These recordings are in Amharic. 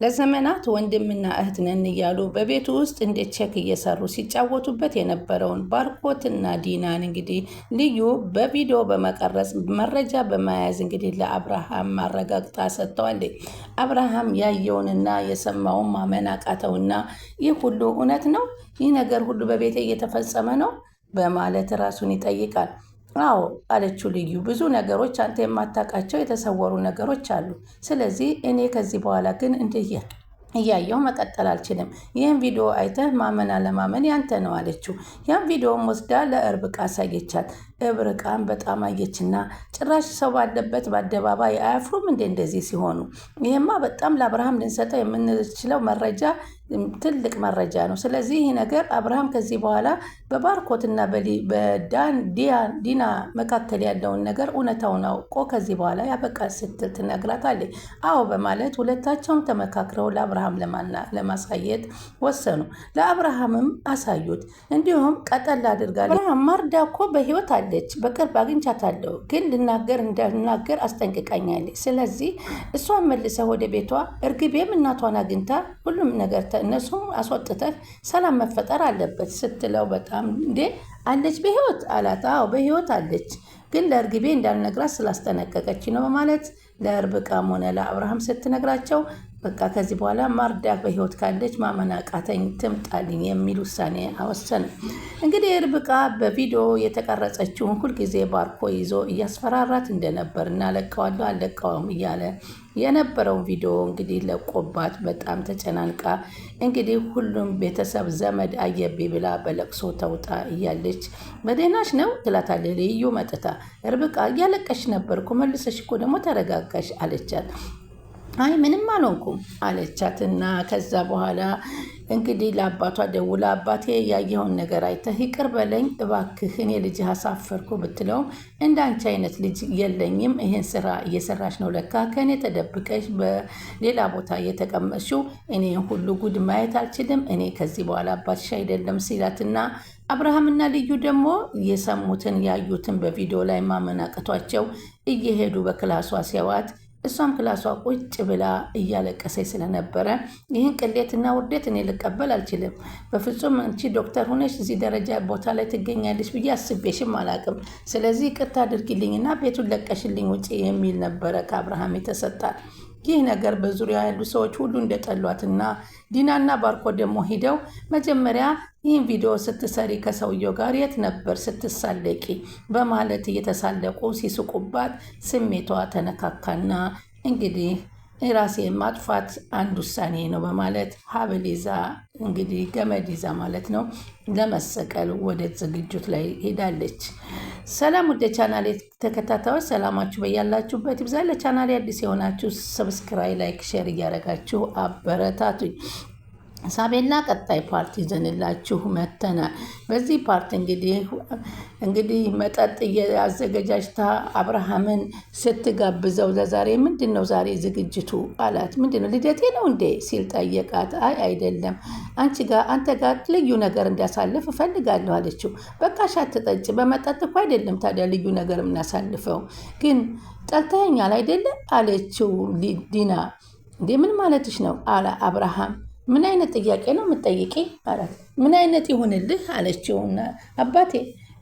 ለዘመናት ወንድምና እህት ነን እያሉ በቤቱ ውስጥ እንዴት ቼክ እየሰሩ ሲጫወቱበት የነበረውን ባርኮትና ዲናን እንግዲህ ልዩ በቪዲዮ በመቀረጽ መረጃ በመያዝ እንግዲህ ለአብርሃም ማረጋግጣ ሰጥተዋል። አብርሃም ያየውንና የሰማውን ማመን አቃተውና ይህ ሁሉ እውነት ነው? ይህ ነገር ሁሉ በቤቴ እየተፈጸመ ነው በማለት ራሱን ይጠይቃል። አዎ አለችው ልዩ። ብዙ ነገሮች አንተ የማታውቃቸው የተሰወሩ ነገሮች አሉ። ስለዚህ እኔ ከዚህ በኋላ ግን እያየው መቀጠል አልችልም። ይህን ቪዲዮ አይተህ ማመን አለማመን ያንተ ነው አለችው። ያን ቪዲዮም ወስዳ ለእርብቃ አሳየቻት። እርብቃን በጣም አየችና ጭራሽ ሰው ባለበት በአደባባይ አያፍሩም እንዴ እንደዚህ ሲሆኑ? ይህማ በጣም ለአብርሃም ልንሰጠው የምንችለው መረጃ ትልቅ መረጃ ነው። ስለዚህ ይህ ነገር አብርሃም ከዚህ በኋላ በባርኮትና በዲና መካከል ያለውን ነገር እውነታውን አውቆ ከዚህ በኋላ ያበቃል ስትል ትነግራታለች። አዎ በማለት ሁለታቸውም ተመካክረው ለአብርሃም ለማሳየት ወሰኑ። ለአብርሃምም አሳዩት። እንዲሁም ቀጠል አድርጋለች። አብርሃም ማርዳ እኮ በህይወት አለች፣ በቅርብ አግኝቻታለሁ፣ ግን እንዳልናገር አስጠንቅቃኛለች። ስለዚህ እሷን መልሰህ ወደ ቤቷ እርግቤም እናቷን አግኝታ ሁሉም ነገር እነሱም አስወጥተህ ሰላም መፈጠር አለበት ስትለው በጣም እንዴ አለች በህይወት አላት። አዎ በህይወት አለች፣ ግን ለእርግቤ እንዳልነግራት ስላስጠነቀቀች ነው በማለት ለእርብቃም ሆነ ለአብርሃም ስትነግራቸው በቃ ከዚህ በኋላ ማርዳ በህይወት ካለች ማመን አቃተኝ፣ ትምጣልኝ የሚል ውሳኔ አወሰነ። እንግዲህ እርብቃ በቪዲዮ የተቀረጸችውን ሁልጊዜ ባርኮ ይዞ እያስፈራራት እንደነበር እና ለቀዋለሁ አለቀውም እያለ የነበረውን ቪዲዮ እንግዲህ ለቆባት በጣም ተጨናንቃ እንግዲህ ሁሉም ቤተሰብ ዘመድ አየቤ ብላ በለቅሶ ተውጣ እያለች በደህናሽ ነው ትላታለች ልዩ መጥታ። እርብቃ እያለቀሽ ነበርኩ መልሰሽ እኮ ደግሞ ተረጋጋሽ አለቻት። አይ ምንም አልሆንኩም አለቻትና ከዛ በኋላ እንግዲህ ለአባቷ ደውላ አባቴ ያየኸውን ነገር አይተህ ይቅር በለኝ እባክህ እኔ ልጅህ አሳፈርኩ ብትለውም እንዳንቺ አይነት ልጅ የለኝም፣ ይህን ስራ እየሰራሽ ነው ለካ ከእኔ ተደብቀሽ በሌላ ቦታ እየተቀመጥሽው፣ እኔ ሁሉ ጉድ ማየት አልችልም፣ እኔ ከዚህ በኋላ አባትሽ አይደለም ሲላትና አብርሃምና ልዩ ደግሞ የሰሙትን ያዩትን በቪዲዮ ላይ ማመን አቅቷቸው እየሄዱ በክላሷ ሲያዋት እሷም ክላሷ ቁጭ ብላ እያለቀሰች ስለነበረ ይህን ቅሌትና ውርደት እኔ ልቀበል አልችልም። በፍጹም አንቺ ዶክተር ሆነሽ እዚህ ደረጃ ቦታ ላይ ትገኛለች ብዬ አስቤሽም አላቅም። ስለዚህ ይቅርታ አድርጊልኝና ቤቱን ለቀሽልኝ ውጭ የሚል ነበረ ከአብርሃም የተሰጣት። ይህ ነገር በዙሪያ ያሉ ሰዎች ሁሉ እንደጠሏትና ዲናና ባርኮ ደግሞ ሂደው መጀመሪያ ይህን ቪዲዮ ስትሰሪ ከሰውየው ጋር የት ነበር ስትሳለቂ በማለት እየተሳለቁ ሲስቁባት ስሜቷ ተነካካና እንግዲህ ራሴን ማጥፋት አንድ ውሳኔ ነው በማለት ሀብል ይዛ እንግዲህ ገመድ ይዛ ማለት ነው ለመሰቀል ወደ ዝግጅት ላይ ሄዳለች። ሰላም ወደ ቻናሌ ተከታታዮች ሰላማችሁ በያላችሁበት ይብዛ። ለቻናሌ አዲስ የሆናችሁ ሰብስክራይብ፣ ላይክ፣ ሼር እያደረጋችሁ አበረታቱኝ። ሳቤላ ቀጣይ ፓርት ይዘንላችሁ መተናል። በዚህ ፓርት እንግዲህ መጠጥ አዘገጃጅታ አብርሃምን ስትጋብዘው ለዛሬ ምንድን ነው ዛሬ ዝግጅቱ አላት። ምንድን ነው ልደቴ ነው እንዴ ሲል ጠየቃት። አይ አይደለም፣ አንተ ጋር ልዩ ነገር እንዲያሳልፍ እፈልጋለሁ አለችው። በቃ አትጠጪ፣ በመጠጥ እኮ አይደለም ታዲያ ልዩ ነገር የምናሳልፈው፣ ግን ጠልተኸኛል አይደለም አለችው ዲና። እንዴ ምን ማለትሽ ነው አለ አብርሃም። ምን አይነት ጥያቄ ነው የምትጠይቂ አላት። ምን አይነት ይሁንልህ አለችውና አባቴ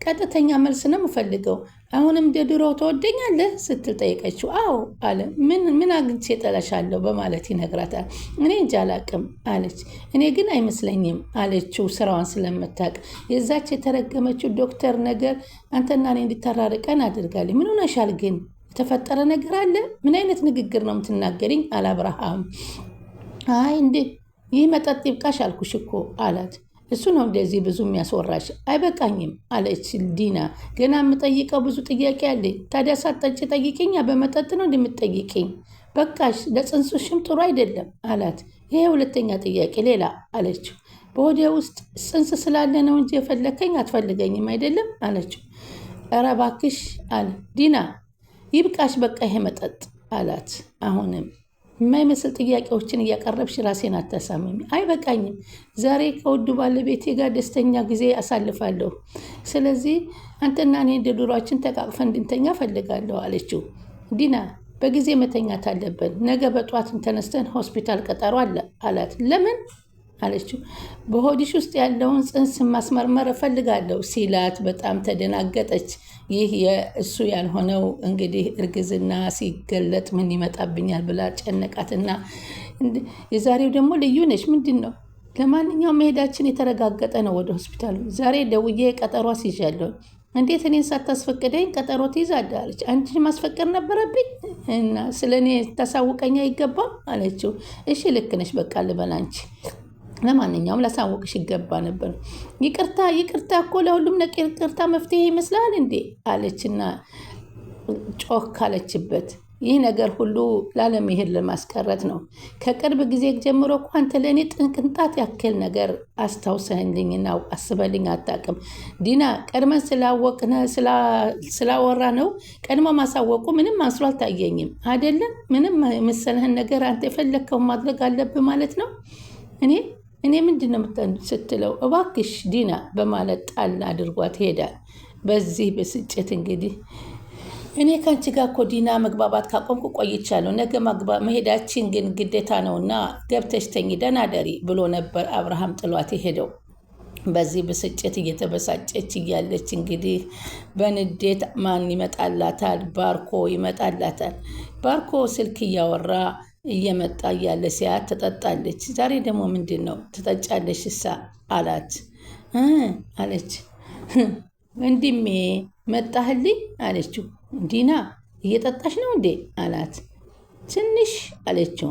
ቀጥተኛ መልስ ነው የምፈልገው፣ አሁንም እንደ ድሮ ተወደኛለህ ስትል ጠይቀችው። አዎ አለ። ምን አግኝቼ እጠላሻለሁ በማለት ይነግራታል። እኔ እንጃ አላቅም አለች። እኔ ግን አይመስለኝም አለችው ስራዋን ስለምታውቅ። የዛች የተረገመችው ዶክተር ነገር አንተና እኔ እንድታራርቀን አድርጋለች። ምን ሆነሻል ግን? የተፈጠረ ነገር አለ? ምን አይነት ንግግር ነው የምትናገሪኝ አለ አብርሃም። አይ እንዴ ይህ መጠጥ ይብቃሽ አልኩሽ እኮ አላት። እሱ ነው እንደዚህ ብዙ የሚያስወራሽ? አይበቃኝም አለች ዲና። ገና የምጠይቀው ብዙ ጥያቄ አለኝ። ታዲያ ሳትጠጪ ጠይቂኛ፣ በመጠጥ ነው እንደምትጠይቂኝ? በቃሽ፣ ለጽንሱሽም ጥሩ አይደለም አላት። ይሄ ሁለተኛ ጥያቄ ሌላ አለችው። በሆዴ ውስጥ ጽንስ ስላለ ነው እንጂ የፈለከኝ አትፈልገኝም አይደለም አለችው። ኧረ እባክሽ አለ። ዲና ይብቃሽ በቃ ይሄ መጠጥ አላት። አሁንም የማይመስል ጥያቄዎችን እያቀረብሽ ራሴን አታሳምሚ። አይበቃኝም፣ ዛሬ ከውዱ ባለቤቴ ጋር ደስተኛ ጊዜ አሳልፋለሁ። ስለዚህ አንተና እኔ እንደ ድሯችን ተቃቅፈን እንድንተኛ ፈልጋለሁ አለችው። ዲና በጊዜ መተኛት አለብን። ነገ በጧት ተነስተን ሆስፒታል ቀጠሮ አለ አላት። ለምን አለችው። በሆድሽ ውስጥ ያለውን ጽንስ ማስመርመር እፈልጋለሁ ሲላት በጣም ተደናገጠች። ይህ የእሱ ያልሆነው እንግዲህ እርግዝና ሲገለጥ ምን ይመጣብኛል ብላ ጨነቃትና የዛሬው ደግሞ ልዩ ነች። ምንድን ነው? ለማንኛውም መሄዳችን የተረጋገጠ ነው ወደ ሆስፒታሉ። ዛሬ ደውዬ ቀጠሮ አስይዣለሁ። እንዴት እኔን ሳታስፈቅደኝ ቀጠሮ ትይዛለህ? አለች። አንቺን ማስፈቀድ ነበረብኝ እና ስለ እኔ ታሳውቀኝ አይገባም አለችው። እሺ ልክ ነሽ፣ በቃ ልበል አንቺ ለማንኛውም ላሳወቅሽ ይገባ ነበር። ይቅርታ እኮ ለሁሉም ነገር ይቅርታ መፍትሄ ይመስላል እንዴ አለችና ጮክ ካለችበት። ይህ ነገር ሁሉ ላለመሄድ ለማስቀረት ነው። ከቅርብ ጊዜ ጀምሮ እኮ አንተ ለእኔ ቅንጣት ያክል ነገር አስታውሰህልኝና አስበልኝ አታውቅም። ዲና ቀድመን ስላወቅነ ስላወራ ነው። ቀድሞ ማሳወቁ ምንም መስሎ አልታየኝም። አይደለም ምንም የመሰለህን ነገር አንተ የፈለግከውን ማድረግ አለብህ ማለት ነው። እኔ ምንድን ነው ስትለው እባክሽ ዲና በማለት ጣል አድርጓት ሄዳል። በዚህ ብስጭት እንግዲህ እኔ ከአንቺ ጋር እኮ ዲና መግባባት ካቆምኩ ቆይቻለሁ። ነገ መሄዳችን ግን ግዴታ ነውና ገብተሽ ተኝ ደህና ደሪ ብሎ ነበር አብርሃም ጥሏት የሄደው። በዚህ ብስጭት እየተበሳጨች እያለች እንግዲህ በንዴት ማን ይመጣላታል? ባርኮ ይመጣላታል። ባርኮ ስልክ እያወራ እየመጣ እያለ ሲያት ትጠጣለች። ዛሬ ደግሞ ምንድን ነው ትጠጫለሽ እሳ አላት። አለች። ወንድሜ መጣህልኝ አለችው። ዲና እየጠጣሽ ነው እንዴ አላት። ትንሽ አለችው።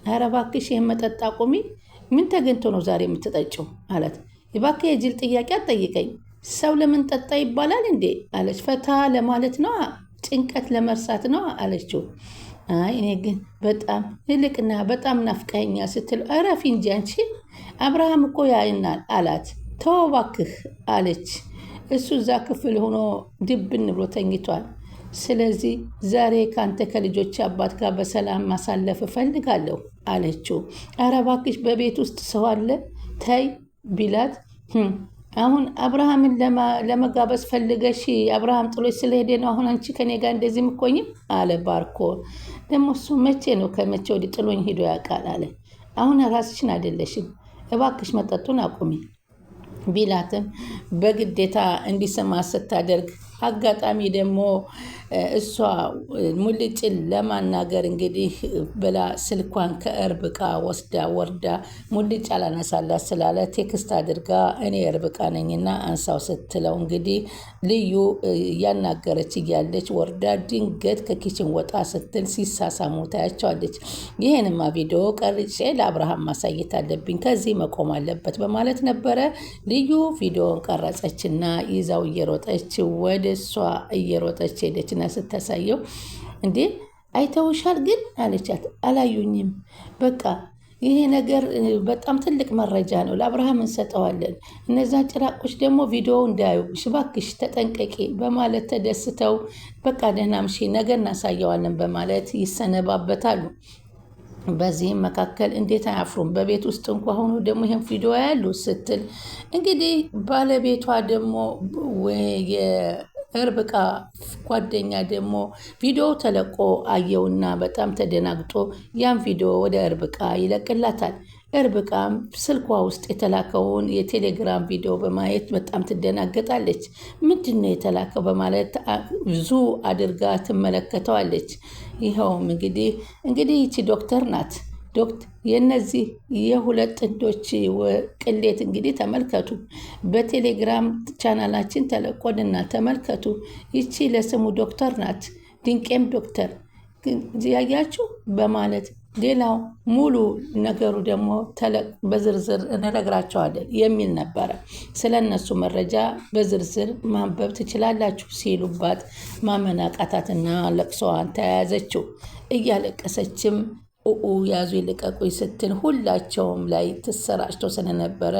ኧረ እባክሽ ይህን መጠጥ አቁሚ። ምን ተገኝቶ ነው ዛሬ የምትጠጪው አላት። እባክህ የጅል ጥያቄ አትጠይቀኝ። ሰው ለምን ጠጣ ይባላል እንዴ አለች። ፈታ ለማለት ነው፣ ጭንቀት ለመርሳት ነው አለችው። አይ እኔ ግን በጣም ይልቅና በጣም ናፍቀኛ ስትል እረፊ እንጂ አንቺ አብርሃም እኮ ያይናል አላት። ተው እባክህ አለች። እሱ እዛ ክፍል ሆኖ ድብን ብሎ ተኝቷል። ስለዚህ ዛሬ ካንተ ከልጆች አባት ጋር በሰላም ማሳለፍ እፈልጋለሁ አለችው። ኧረ እባክሽ በቤት ውስጥ ሰው አለ ተይ ቢላት አሁን አብርሃምን ለመጋበዝ ፈልገሽ አብርሃም ጥሎች ስለሄደ ነው አሁን አንቺ ከኔ ጋር እንደዚህ ምኮኝም አለ ባርኮ። ደግሞ እሱ መቼ ነው ከመቼ ወዲህ ጥሎኝ ሂዶ ያውቃል አለ። አሁን ራስሽን አይደለሽም እባክሽ መጠጡን አቁሚ ቢላትም በግዴታ እንዲሰማ ስታደርግ አጋጣሚ ደግሞ እሷ ሙልጭን ለማናገር እንግዲህ ብላ ስልኳን ከእርብቃ ወርዳ ሙልጭ አላነሳላት ስላለ ቴክስት አድርጋ እኔ እርብቃ ነኝና አንሳው ስትለው እንግዲህ ልዩ እያናገረች እያለች ወርዳ ድንገት ከኪችን ወጣ ስትል ሲሳሳሙ ታያቸዋለች። ይህንማ ቪዲዮ ቀርጬ ለአብርሃም ማሳየት አለብኝ፣ ከዚህ መቆም አለበት በማለት ነበረ ልዩ ቪዲዮን ቀረጸችና ይዛው እየሮጠች ወደ እሷ እየሮጠች ሄደችና ስታሳየው እንዴ አይተውሻል ግን አለቻት። አላዩኝም፣ በቃ ይሄ ነገር በጣም ትልቅ መረጃ ነው፣ ለአብርሃም እንሰጠዋለን። እነዛ ጭራቆች ደግሞ ቪዲዮ እንዳያዩ እባክሽ ተጠንቀቂ በማለት ተደስተው በቃ ደህና ምሺ ነገ እናሳየዋለን በማለት ይሰነባበታሉ። በዚህም መካከል እንዴት አያፍሩም? በቤት ውስጥ እንኳ ሆኖ ደግሞ ይህን ቪዲዮ ያሉ ስትል እንግዲህ ባለቤቷ ደግሞ የእርብቃ ጓደኛ ደግሞ ቪዲዮ ተለቆ አየውና በጣም ተደናግጦ ያን ቪዲዮ ወደ እርብቃ ይለቅላታል። እርብቃም ስልኳ ውስጥ የተላከውን የቴሌግራም ቪዲዮ በማየት በጣም ትደናገጣለች። ምንድን ነው የተላከው በማለት ብዙ አድርጋ ትመለከተዋለች። ይኸውም እንግዲህ ይቺ ዶክተር ናት። የነዚህ የሁለት ጥንዶች ቅሌት እንግዲህ ተመልከቱ። በቴሌግራም ቻናላችን ተለቆልና ተመልከቱ። ይቺ ለስሙ ዶክተር ናት፣ ድንቄም ዶክተር ያያችሁ በማለት ሌላው ሙሉ ነገሩ ደግሞ በዝርዝር እንነግራቸዋለን የሚል ነበረ። ስለ እነሱ መረጃ በዝርዝር ማንበብ ትችላላችሁ ሲሉባት ማመናቃታትና ለቅሶዋን ተያያዘችው። እያለቀሰችም ያዙ ይልቀቁኝ ስትል ሁላቸውም ላይ ተሰራጭቶ ስለነበረ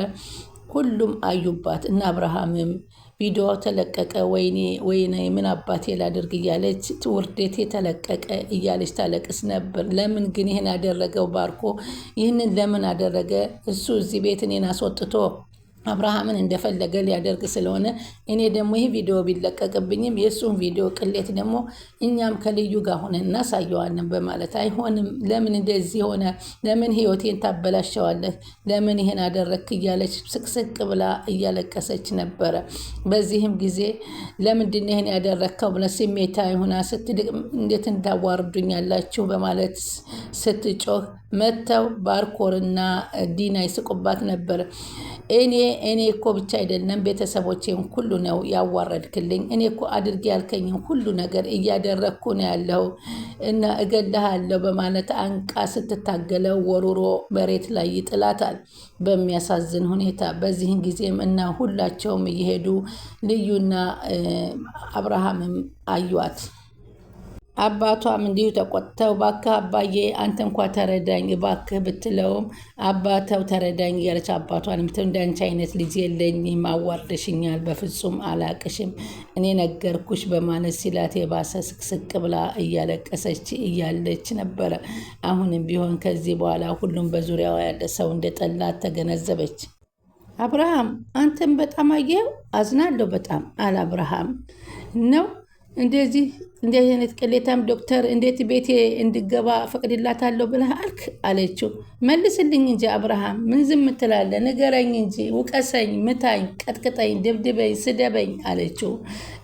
ሁሉም አዩባት እና አብርሃምም ቪዲዮ ተለቀቀ፣ ወይኔ ምን አባቴ ላድርግ እያለች ውርዴቴ ተለቀቀ እያለች ታለቅስ ነበር። ለምን ግን ይህን ያደረገው ባርኮ ይህንን ለምን አደረገ? እሱ እዚህ ቤት እኔን አስወጥቶ አብርሃምን እንደፈለገ ሊያደርግ ስለሆነ እኔ ደግሞ ይህ ቪዲዮ ቢለቀቅብኝም የእሱን ቪዲዮ ቅሌት ደግሞ እኛም ከልዩ ጋር ሆነን እናሳየዋለን በማለት አይሆንም፣ ለምን እንደዚህ ሆነ፣ ለምን ህይወቴን ታበላሸዋለህ፣ ለምን ይሄን አደረግክ እያለች ስቅስቅ ብላ እያለቀሰች ነበረ። በዚህም ጊዜ ለምንድን ይሄን ያደረግከው ብለ ስሜታዊ ሆና እንዴት እንዳዋርዱኛላችሁ በማለት ስትጮህ መጥተው ባርኮርና ዲና ይስቁባት ነበር። እኔ እኮ ብቻ አይደለም ቤተሰቦቼን ሁሉ ነው ያዋረድክልኝ። እኔ እኮ አድርጌ ያልከኝን ሁሉ ነገር እያደረግኩ ነው ያለው እና እገልሃለሁ በማለት አንቃ ስትታገለው ወሩሮ መሬት ላይ ይጥላታል በሚያሳዝን ሁኔታ። በዚህን ጊዜም እና ሁላቸውም እየሄዱ ልዩና አብርሃምም አዩት። አባቷም እንዲሁ ተቆጥተው እባክህ አባዬ አንተ እንኳ ተረዳኝ እባክህ ብትለውም አባተው ተረዳኝ እያለች አባቷን እንዳንቺ አይነት ልጅ የለኝም፣ አዋርደሽኛል፣ በፍጹም አላቅሽም፣ እኔ ነገርኩሽ በማለት ሲላት የባሰ ስቅስቅ ብላ እያለቀሰች እያለች ነበረ። አሁንም ቢሆን ከዚህ በኋላ ሁሉም በዙሪያዋ ያለ ሰው እንደጠላት ተገነዘበች። አብርሃም አንተም በጣም አየው አዝናለሁ በጣም አለ አብርሃም ነው እንደዚህ አይነት ቅሌታም ዶክተር እንዴት ቤቴ እንድገባ ፈቅድላታለሁ ብለህ አልክ አለችው። መልስልኝ እንጂ አብርሃም ምን ዝም ትላለህ? ንገረኝ እንጂ ውቀሰኝ፣ ምታኝ፣ ቀጥቅጠኝ፣ ደብድበኝ፣ ስደበኝ አለችው።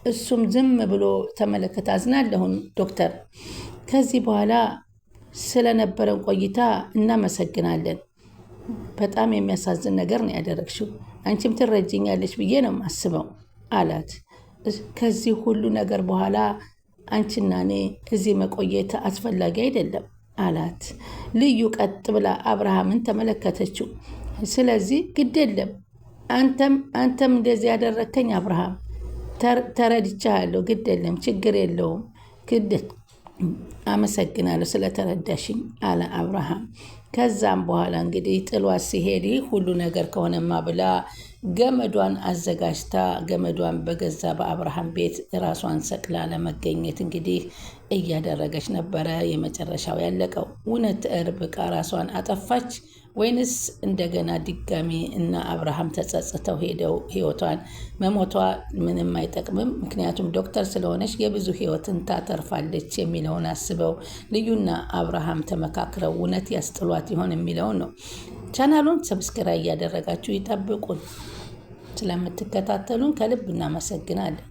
እሱም ዝም ብሎ ተመለከተ። አዝናለሁን ዶክተር፣ ከዚህ በኋላ ስለነበረን ቆይታ እናመሰግናለን። በጣም የሚያሳዝን ነገር ነው ያደረግሽው። አንቺም ትረጅኛለች ብዬ ነው የማስበው አላት። ከዚህ ሁሉ ነገር በኋላ አንቺና እኔ እዚህ መቆየት አስፈላጊ አይደለም አላት። ልዩ ቀጥ ብላ አብርሃምን ተመለከተችው። ስለዚህ ግድ የለም አንተም እንደዚህ ያደረከኝ አብርሃም ተረድቻለሁ፣ ግድ የለም ችግር የለውም፣ ግድ አመሰግናለሁ ስለተረዳሽኝ አለ አብርሃም። ከዛም በኋላ እንግዲህ ጥሏት ሲሄድ ሁሉ ነገር ከሆነማ ብላ ገመዷን አዘጋጅታ ገመዷን በገዛ በአብርሃም ቤት ራሷን ሰቅላ ለመገኘት እንግዲህ እያደረገች ነበረ። የመጨረሻው ያለቀው እውነት ርብቃ ራሷን አጠፋች ወይንስ እንደገና ድጋሚ እና አብርሃም ተጸጽተው ሄደው ህይወቷን መሞቷ ምንም አይጠቅምም፣ ምክንያቱም ዶክተር ስለሆነች የብዙ ህይወትን ታተርፋለች የሚለውን አስበው ልዩና አብርሃም ተመካክረው እውነት ያስጥሏት ይሆን የሚለውን ነው። ቻናሉን ሰብስክራይብ እያደረጋችሁ ይጠብቁን። ስለምትከታተሉን ከልብ እናመሰግናለን።